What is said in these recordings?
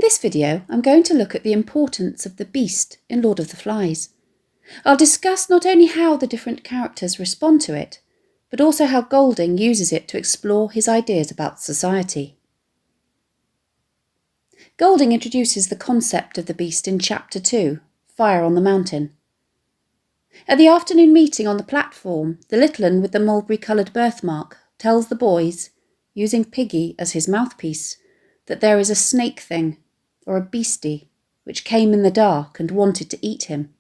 In this video, I'm going to look at the importance of the beast in Lord of the Flies. I'll discuss not only how the different characters respond to it, but also how Golding uses it to explore his ideas about society. Golding introduces the concept of the beast in Chapter 2, Fire on the Mountain. At the afternoon meeting on the platform, the little un with the mulberry-coloured birthmark tells the boys, using Piggy as his mouthpiece, that there is a snake thing, or a beastie, which came in the dark and wanted to eat him.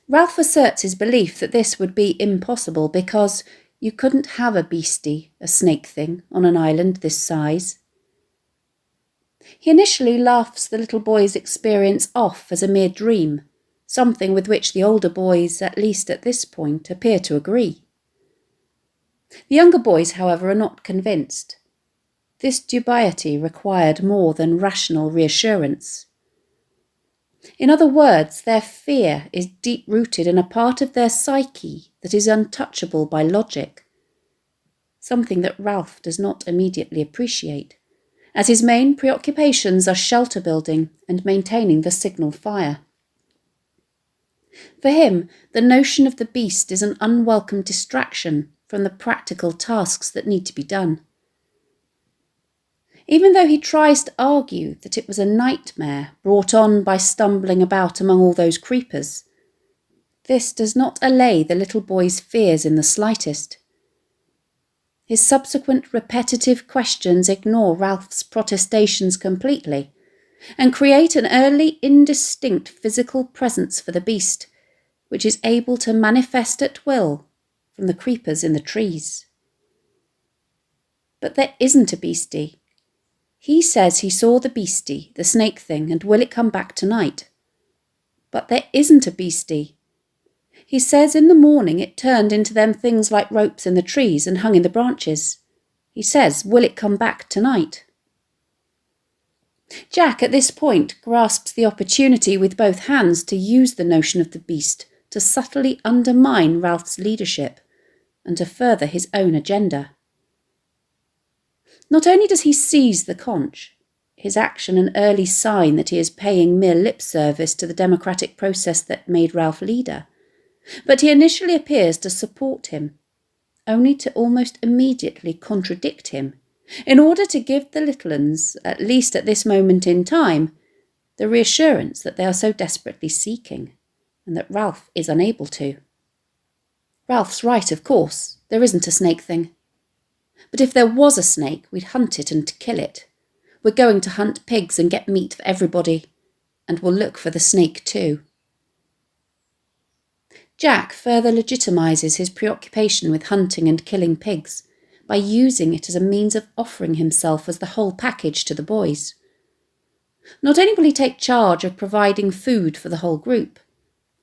Ralph asserts his belief that this would be impossible because you couldn't have a beastie, a snake thing, on an island this size. He initially laughs the little boy's experience off as a mere dream, something with which the older boys, at least at this point, appear to agree. The younger boys, however, are not convinced. This dubiety required more than rational reassurance. In other words, their fear is deep-rooted in a part of their psyche that is untouchable by logic, something that Ralph does not immediately appreciate, as his main preoccupations are shelter building and maintaining the signal fire. For him, the notion of the beast is an unwelcome distraction from the practical tasks that need to be done. Even though he tries to argue that it was a nightmare brought on by stumbling about among all those creepers, this does not allay the little boy's fears in the slightest. His subsequent repetitive questions ignore Ralph's protestations completely and create an early indistinct physical presence for the beast, which is able to manifest at will from the creepers in the trees. But there isn't a beastie. He says he saw the beastie, the snake thing, and will it come back tonight? But there isn't a beastie. He says in the morning it turned into them things like ropes in the trees and hung in the branches. He says, will it come back tonight? Jack, at this point, grasps the opportunity with both hands to use the notion of the beast to subtly undermine Ralph's leadership and to further his own agenda. Not only does he seize the conch, his action an early sign that he is paying mere lip service to the democratic process that made Ralph leader, but he initially appears to support him, only to almost immediately contradict him, in order to give the little uns, at least at this moment in time, the reassurance that they are so desperately seeking, and that Ralph is unable to. Ralph's right, of course, there isn't a snake thing. But if there was a snake, we'd hunt it and kill it. We're going to hunt pigs and get meat for everybody, and we'll look for the snake too. Jack further legitimizes his preoccupation with hunting and killing pigs by using it as a means of offering himself as the whole package to the boys. Not only will he take charge of providing food for the whole group,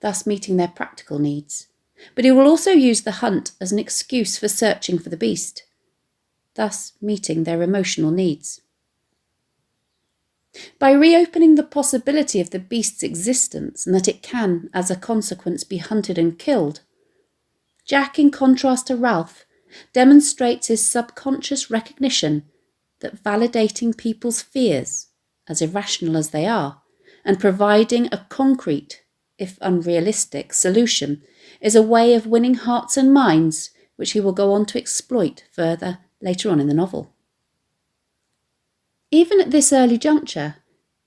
thus meeting their practical needs, but he will also use the hunt as an excuse for searching for the beast, thus meeting their emotional needs. By reopening the possibility of the beast's existence and that it can, as a consequence, be hunted and killed, Jack, in contrast to Ralph, demonstrates his subconscious recognition that validating people's fears, as irrational as they are, and providing a concrete, if unrealistic, solution is a way of winning hearts and minds which he will go on to exploit further later on in the novel. Even at this early juncture,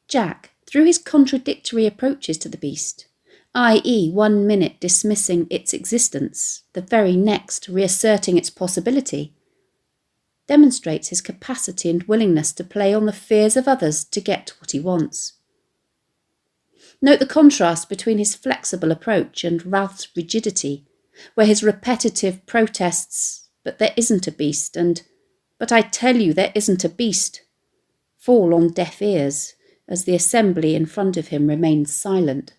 Jack, through his contradictory approaches to the beast, i.e. 1 minute dismissing its existence, the very next reasserting its possibility, demonstrates his capacity and willingness to play on the fears of others to get what he wants. Note the contrast between his flexible approach and Ralph's rigidity, where his repetitive protests, but there isn't a beast, and but I tell you there isn't a beast, fall on deaf ears as the assembly in front of him remains silent.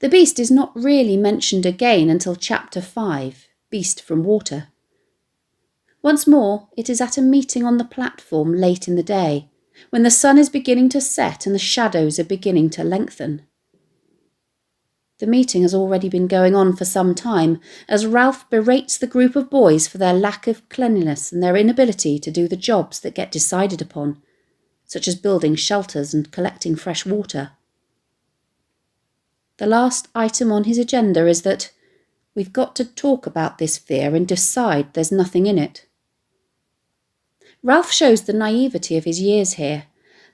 The beast is not really mentioned again until Chapter 5, Beast from Water. Once more, it is at a meeting on the platform late in the day, when the sun is beginning to set and the shadows are beginning to lengthen. The meeting has already been going on for some time, as Ralph berates the group of boys for their lack of cleanliness and their inability to do the jobs that get decided upon, such as building shelters and collecting fresh water. The last item on his agenda is that we've got to talk about this fear and decide there's nothing in it. Ralph shows the naivety of his years here.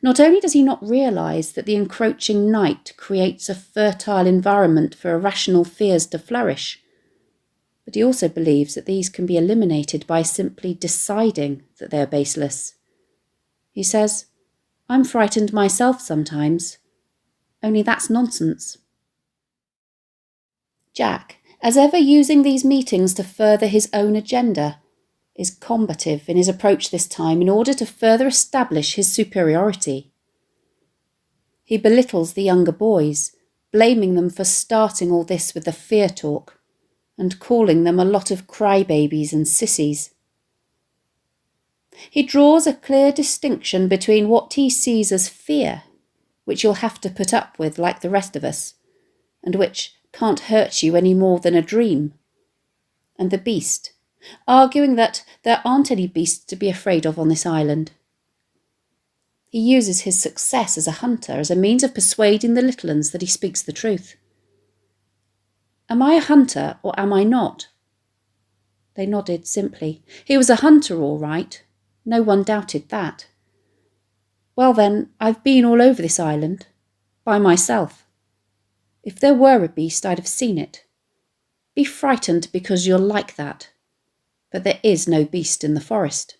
Not only does he not realise that the encroaching night creates a fertile environment for irrational fears to flourish, but he also believes that these can be eliminated by simply deciding that they are baseless. He says, "I'm frightened myself sometimes, only that's nonsense." Jack, as ever using these meetings to further his own agenda, is combative in his approach this time in order to further establish his superiority. He belittles the younger boys, blaming them for starting all this with the fear talk, and calling them a lot of crybabies and sissies. He draws a clear distinction between what he sees as fear, which you'll have to put up with like the rest of us, and which can't hurt you any more than a dream, and the beast, arguing that there aren't any beasts to be afraid of on this island. He uses his success as a hunter as a means of persuading the little uns that he speaks the truth. "Am I a hunter or am I not?" They nodded simply. He was a hunter, all right. No one doubted that. "Well then, I've been all over this island, by myself. If there were a beast, I'd have seen it. Be frightened because you're like that. But there is no beast in the forest."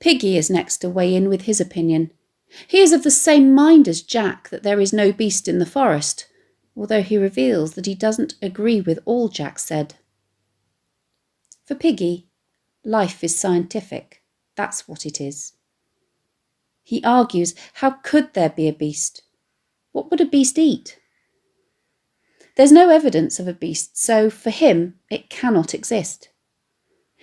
Piggy is next to weigh in with his opinion. He is of the same mind as Jack that there is no beast in the forest, although he reveals that he doesn't agree with all Jack said. For Piggy, life is scientific. That's what it is. He argues, how could there be a beast? What would a beast eat? There's no evidence of a beast, so for him it cannot exist.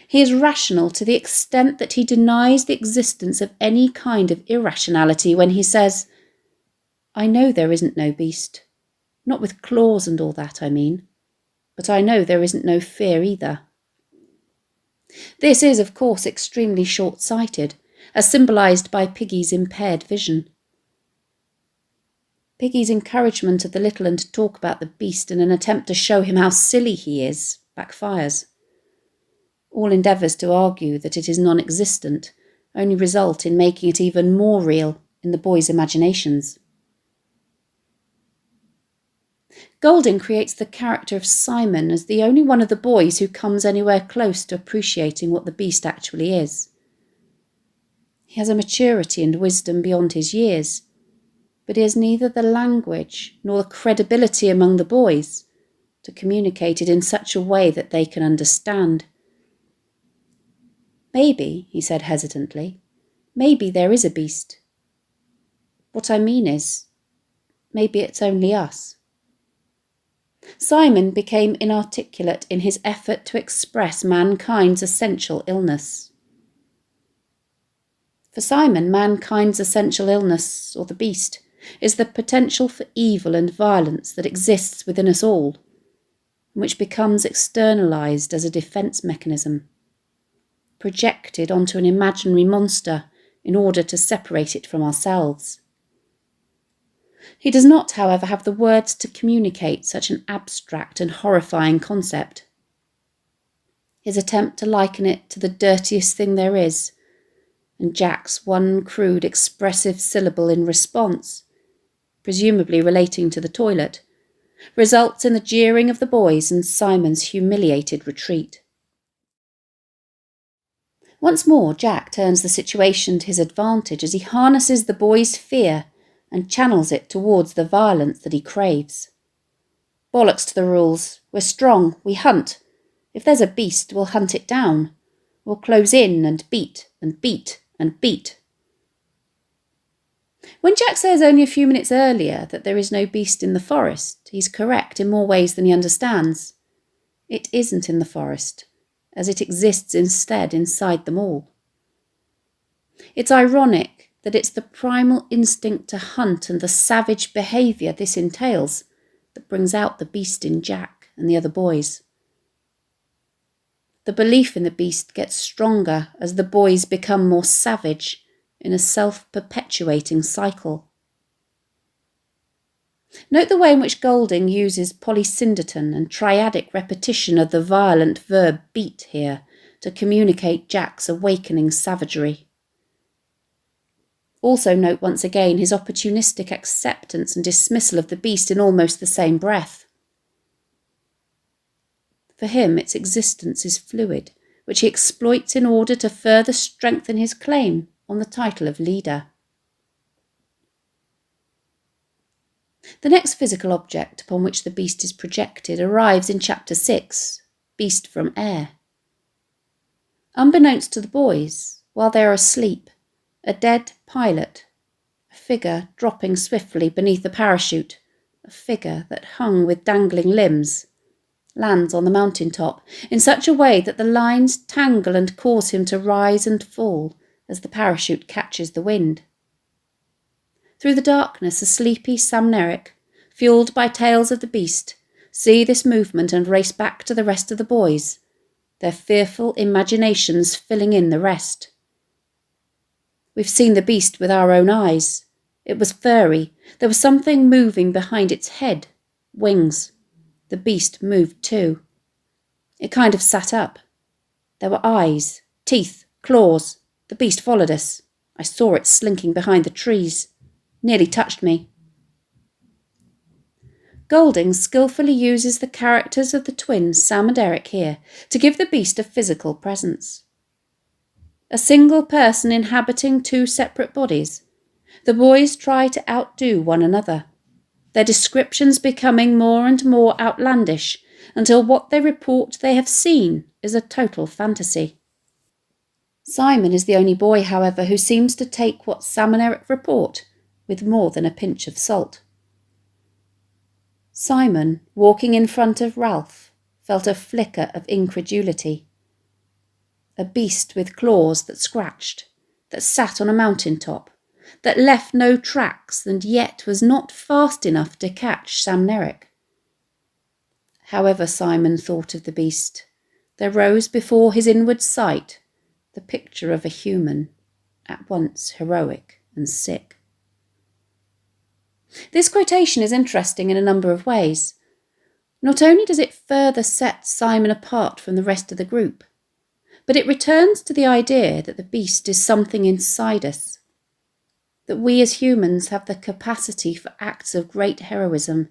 He is rational to the extent that he denies the existence of any kind of irrationality when he says, "I know there isn't no beast. Not with claws and all that, I mean. But I know there isn't no fear either." This is, of course, extremely short-sighted, as symbolised by Piggy's impaired vision. Piggy's encouragement of the little un to talk about the beast in an attempt to show him how silly he is backfires. All endeavours to argue that it is non-existent only result in making it even more real in the boys' imaginations. Golding creates the character of Simon as the only one of the boys who comes anywhere close to appreciating what the beast actually is. He has a maturity and wisdom beyond his years, but he has neither the language nor the credibility among the boys to communicate it in such a way that they can understand. "Maybe," he said hesitantly, "maybe there is a beast. What I mean is, maybe it's only us." Simon became inarticulate in his effort to express mankind's essential illness. For Simon, mankind's essential illness, or the beast, is the potential for evil and violence that exists within us all, and which becomes externalised as a defence mechanism, projected onto an imaginary monster in order to separate it from ourselves. He does not, however, have the words to communicate such an abstract and horrifying concept. His attempt to liken it to the dirtiest thing there is, and Jack's one crude expressive syllable in response, presumably relating to the toilet, results in the jeering of the boys and Simon's humiliated retreat. Once more, Jack turns the situation to his advantage as he harnesses the boys' fear and channels it towards the violence that he craves. "Bollocks to the rules. We're strong. We hunt. If there's a beast, we'll hunt it down. We'll close in and beat and beat and beat." When Jack says only a few minutes earlier that there is no beast in the forest, he's correct in more ways than he understands. It isn't in the forest, as it exists instead inside them all. It's ironic that it's the primal instinct to hunt and the savage behaviour this entails that brings out the beast in Jack and the other boys. The belief in the beast gets stronger as the boys become more savage in a self-perpetuating cycle. Note the way in which Golding uses polysyndeton and triadic repetition of the violent verb beat here to communicate Jack's awakening savagery. Also note once again his opportunistic acceptance and dismissal of the beast in almost the same breath. For him, its existence is fluid, which he exploits in order to further strengthen his claim on the title of leader. The next physical object upon which the beast is projected arrives in Chapter 6, Beast from Air. Unbeknownst to the boys, while they are asleep, a dead pilot, a figure dropping swiftly beneath the parachute, a figure that hung with dangling limbs, lands on the mountain top in such a way that the lines tangle and cause him to rise and fall as the parachute catches the wind. Through the darkness, a sleepy Samneric, fueled by tales of the beast, see this movement and race back to the rest of the boys, their fearful imaginations filling in the rest. We've seen the beast with our own eyes. It was furry. There was something moving behind its head, wings. The beast moved too. It kind of sat up. There were eyes, teeth, claws. The beast followed us. I saw it slinking behind the trees. Nearly touched me. Golding skillfully uses the characters of the twins Sam and Eric here to give the beast a physical presence. A single person inhabiting two separate bodies, the boys try to outdo one another, their descriptions becoming more and more outlandish until what they report they have seen is a total fantasy. Simon is the only boy, however, who seems to take what Sam and Eric report with more than a pinch of salt. Simon, walking in front of Ralph, felt a flicker of incredulity. A beast with claws that scratched, that sat on a mountain top, that left no tracks and yet was not fast enough to catch Samneric. However Simon thought of the beast, there rose before his inward sight the picture of a human, at once heroic and sick. This quotation is interesting in a number of ways. Not only does it further set Simon apart from the rest of the group, but it returns to the idea that the beast is something inside us, that we as humans have the capacity for acts of great heroism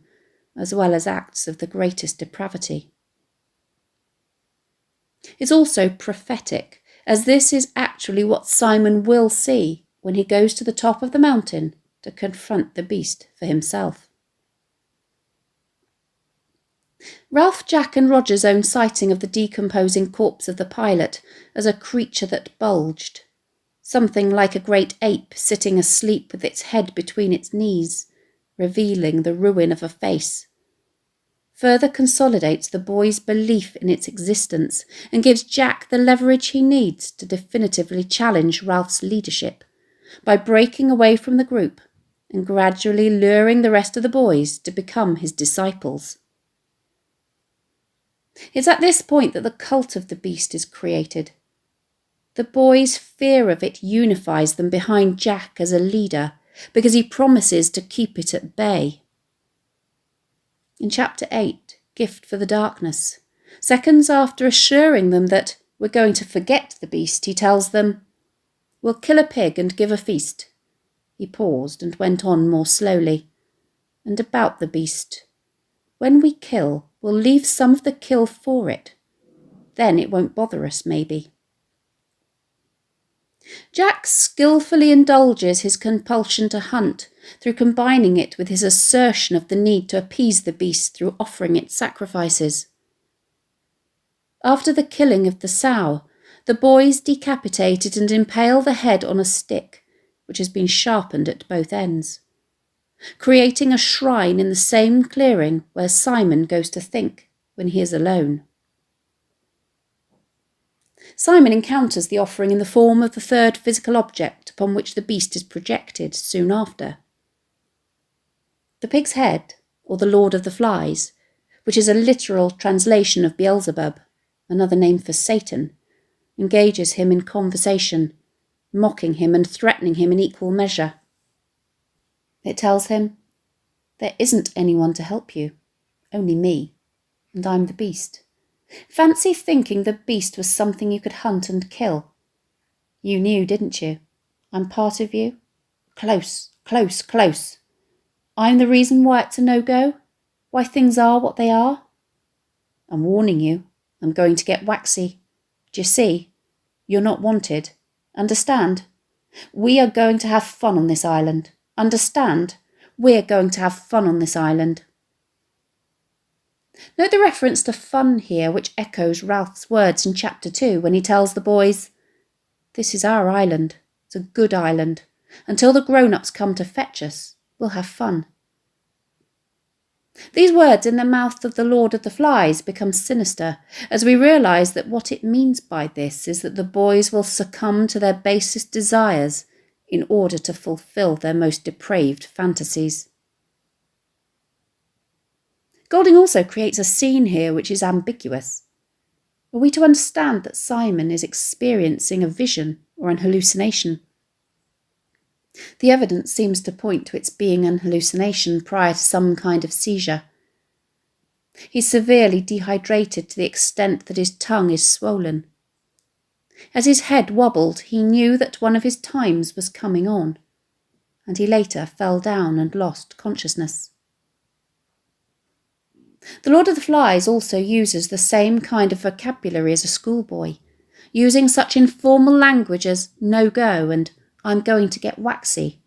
as well as acts of the greatest depravity. It's also prophetic, as this is actually what Simon will see when he goes to the top of the mountain to confront the beast for himself. Ralph, Jack and Roger's own sighting of the decomposing corpse of the pilot as a creature that bulged, something like a great ape sitting asleep with its head between its knees, revealing the ruin of a face, further consolidates the boy's belief in its existence and gives Jack the leverage he needs to definitively challenge Ralph's leadership by breaking away from the group and gradually luring the rest of the boys to become his disciples. It's at this point that the cult of the beast is created. The boys' fear of it unifies them behind Jack as a leader because he promises to keep it at bay. In Chapter 8, Gift for the Darkness, seconds after assuring them that we're going to forget the beast, he tells them, "We'll kill a pig and give a feast." He paused and went on more slowly. "And about the beast. When we kill, we'll leave some of the kill for it. Then it won't bother us, maybe." Jack skillfully indulges his compulsion to hunt through combining it with his assertion of the need to appease the beast through offering it sacrifices. After the killing of the sow, the boys decapitate it and impale the head on a stick, which has been sharpened at both ends, creating a shrine in the same clearing where Simon goes to think when he is alone. Simon encounters the offering in the form of the third physical object upon which the beast is projected soon after. The pig's head, or the Lord of the Flies, which is a literal translation of Beelzebub, another name for Satan, engages him in conversation, mocking him and threatening him in equal measure. It tells him, "There isn't anyone to help you, only me, and I'm the beast. Fancy thinking the beast was something you could hunt and kill. You knew, didn't you? I'm part of you. Close, close, close. I'm the reason why it's a no-go, why things are what they are. I'm warning you, I'm going to get waxy. D'you see? You're not wanted. Understand? We are going to have fun on this island. Understand? We're going to have fun on this island." Note the reference to fun here, which echoes Ralph's words in chapter 2 when he tells the boys, "This is our island. It's a good island. Until the grown-ups come to fetch us, we'll have fun." These words in the mouth of the Lord of the Flies become sinister as we realise that what it means by this is that the boys will succumb to their basest desires in order to fulfil their most depraved fantasies. Golding also creates a scene here which is ambiguous. Are we to understand that Simon is experiencing a vision or an hallucination? The evidence seems to point to its being an hallucination prior to some kind of seizure. He's severely dehydrated to the extent that his tongue is swollen. As his head wobbled, he knew that one of his times was coming on, and he later fell down and lost consciousness. The Lord of the Flies also uses the same kind of vocabulary as a schoolboy, using such informal language as no-go and "I'm going to get waxy,"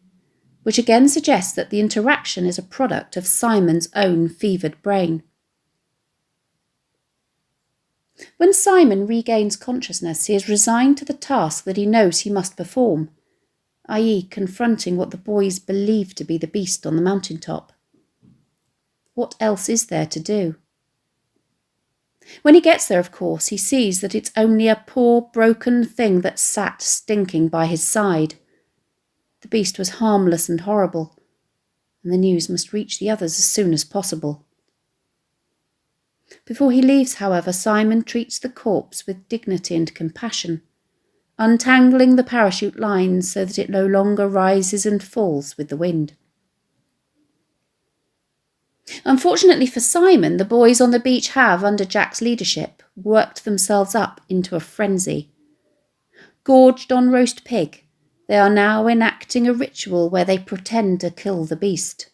which again suggests that the interaction is a product of Simon's own fevered brain. When Simon regains consciousness, he is resigned to the task that he knows he must perform, i.e. confronting what the boys believe to be the beast on the mountaintop. What else is there to do? When he gets there, of course, he sees that it's only a poor, broken thing that sat stinking by his side. The beast was harmless and horrible, and the news must reach the others as soon as possible. Before he leaves, however, Simon treats the corpse with dignity and compassion, untangling the parachute lines so that it no longer rises and falls with the wind. Unfortunately for Simon, the boys on the beach have, under Jack's leadership, worked themselves up into a frenzy. Gorged on roast pig, they are now enacting a ritual where they pretend to kill the beast.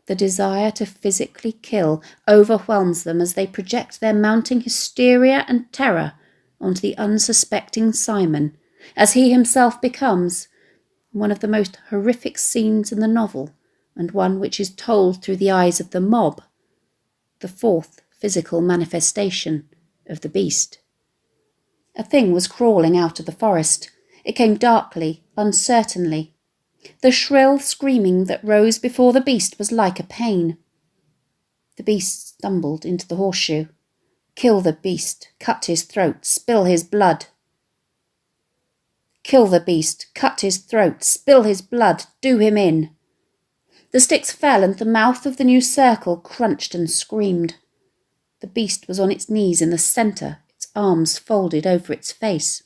The desire to physically kill overwhelms them as they project their mounting hysteria and terror onto the unsuspecting Simon, as he himself becomes one of the most horrific scenes in the novel, and one which is told through the eyes of the mob, the fourth physical manifestation of the beast. A thing was crawling out of the forest. It came darkly, uncertainly. The shrill screaming that rose before the beast was like a pain. The beast stumbled into the horseshoe. Kill the beast, cut his throat, spill his blood. Kill the beast, cut his throat, spill his blood, do him in. The sticks fell and the mouth of the new circle crunched and screamed. The beast was on its knees in the centre, its arms folded over its face.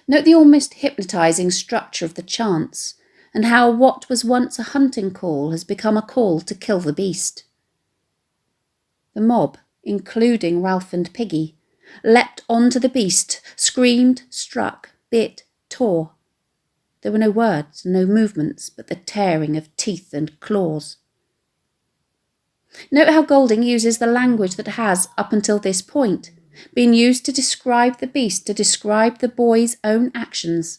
Note the almost hypnotising structure of the chants, and how what was once a hunting call has become a call to kill the beast. The mob, including Ralph and Piggy, leapt onto the beast, screamed, struck, bit, tore. There were no words, no movements, but the tearing of teeth and claws. Note how Golding uses the language that has, up until this point, been used to describe the beast, to describe the boy's own actions,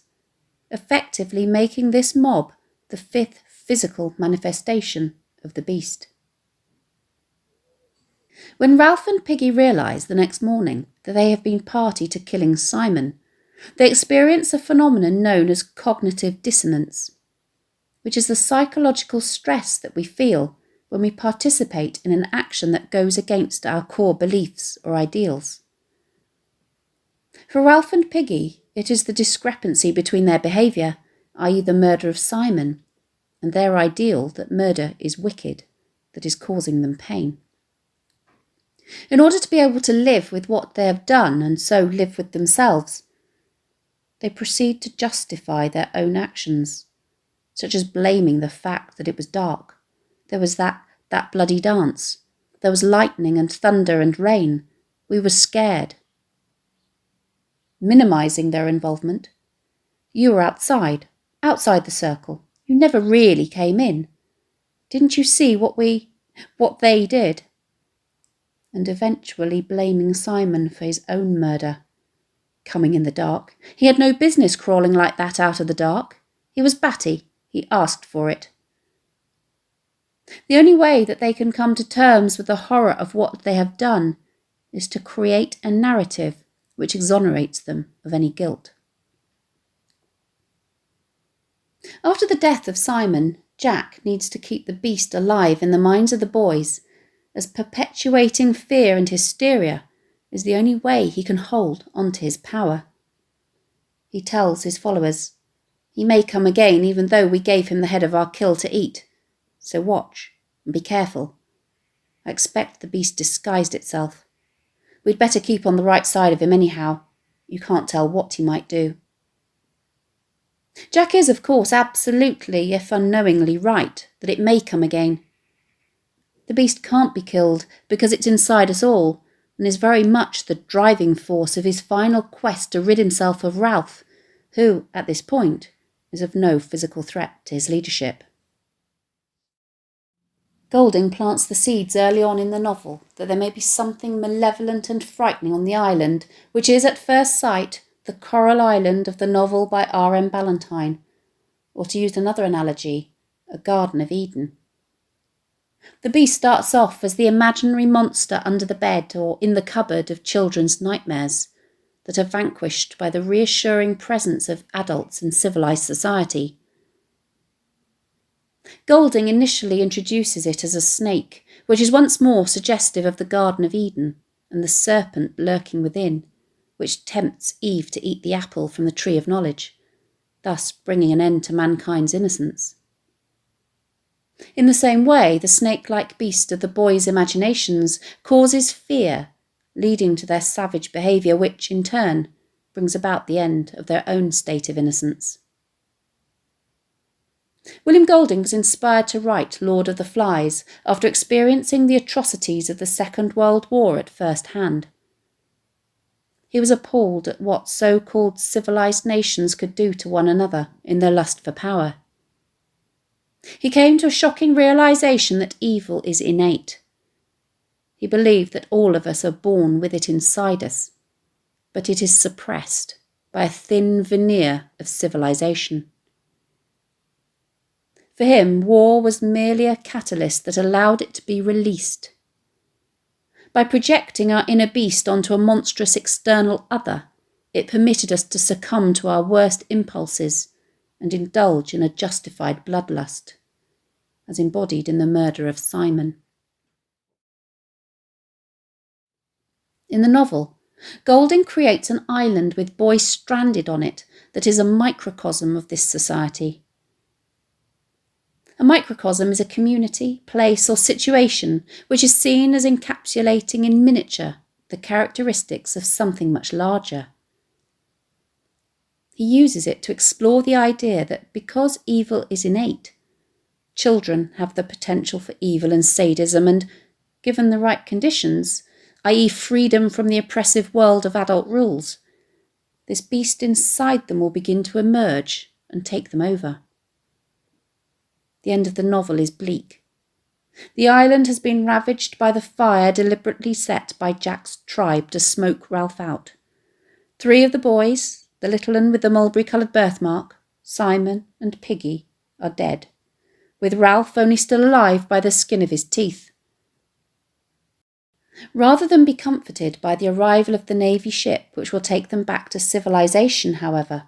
effectively making this mob the fifth physical manifestation of the beast. When Ralph and Piggy realise the next morning that they have been party to killing Simon, they experience a phenomenon known as cognitive dissonance, which is the psychological stress that we feel when we participate in an action that goes against our core beliefs or ideals. For Ralph and Piggy, it is the discrepancy between their behaviour, i.e. the murder of Simon, and their ideal that murder is wicked, that is causing them pain. In order to be able to live with what they have done and so live with themselves, they proceed to justify their own actions, such as blaming the fact that it was dark. There was that bloody dance. There was lightning and thunder and rain. We were scared. Minimising their involvement. You were outside the circle. You never really came in. Didn't you see what they did? And eventually blaming Simon for his own murder. Coming in the dark. He had no business crawling like that out of the dark. He was batty. He asked for it. The only way that they can come to terms with the horror of what they have done is to create a narrative which exonerates them of any guilt. After the death of Simon, Jack needs to keep the beast alive in the minds of the boys, as perpetuating fear and hysteria is the only way he can hold onto his power. He tells his followers, "He may come again even though we gave him the head of our kill to eat. So watch and be careful. I expect the beast disguised itself. We'd better keep on the right side of him anyhow. You can't tell what he might do." Jack is, of course, absolutely, if unknowingly, right that it may come again. The beast can't be killed because it's inside us all and is very much the driving force of his final quest to rid himself of Ralph, who, at this point, is of no physical threat to his leadership. Golding plants the seeds early on in the novel that there may be something malevolent and frightening on the island, which is at first sight the Coral Island of the novel by R.M. Ballantyne, or to use another analogy, a Garden of Eden. The beast starts off as the imaginary monster under the bed or in the cupboard of children's nightmares that are vanquished by the reassuring presence of adults in civilised society. Golding initially introduces it as a snake, which is once more suggestive of the Garden of Eden and the serpent lurking within, which tempts Eve to eat the apple from the tree of knowledge, thus bringing an end to mankind's innocence. In the same way, the snake-like beast of the boys' imaginations causes fear, leading to their savage behaviour, which, in turn, brings about the end of their own state of innocence. William Golding was inspired to write Lord of the Flies after experiencing the atrocities of the Second World War at first hand. He was appalled at what so-called civilised nations could do to one another in their lust for power. He came to a shocking realisation that evil is innate. He believed that all of us are born with it inside us, but it is suppressed by a thin veneer of civilisation. For him, war was merely a catalyst that allowed it to be released. By projecting our inner beast onto a monstrous external other, it permitted us to succumb to our worst impulses and indulge in a justified bloodlust, as embodied in the murder of Simon. In the novel, Golding creates an island with boys stranded on it that is a microcosm of this society. A microcosm is a community, place, or situation which is seen as encapsulating in miniature the characteristics of something much larger. He uses it to explore the idea that because evil is innate, children have the potential for evil and sadism and, given the right conditions, i.e. freedom from the oppressive world of adult rules, this beast inside them will begin to emerge and take them over. The end of the novel is bleak. The island has been ravaged by the fire deliberately set by Jack's tribe to smoke Ralph out. 3 of the boys, the little one with the mulberry-coloured birthmark, Simon and Piggy, are dead, with Ralph only still alive by the skin of his teeth. Rather than be comforted by the arrival of the Navy ship which will take them back to civilization, however,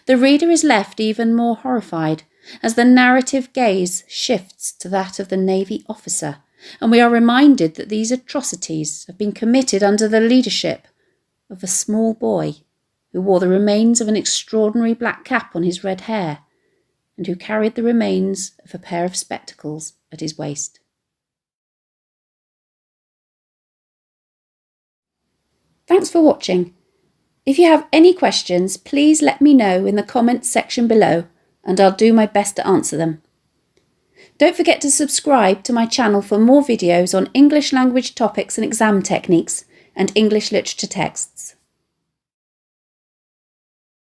the reader is left even more horrified as the narrative gaze shifts to that of the Navy officer, and we are reminded that these atrocities have been committed under the leadership of a small boy who wore the remains of an extraordinary black cap on his red hair and who carried the remains of a pair of spectacles at his waist. Thanks for watching. If you have any questions, please let me know in the comments section below and I'll do my best to answer them. Don't forget to subscribe to my channel for more videos on English language topics and exam techniques and English literature texts.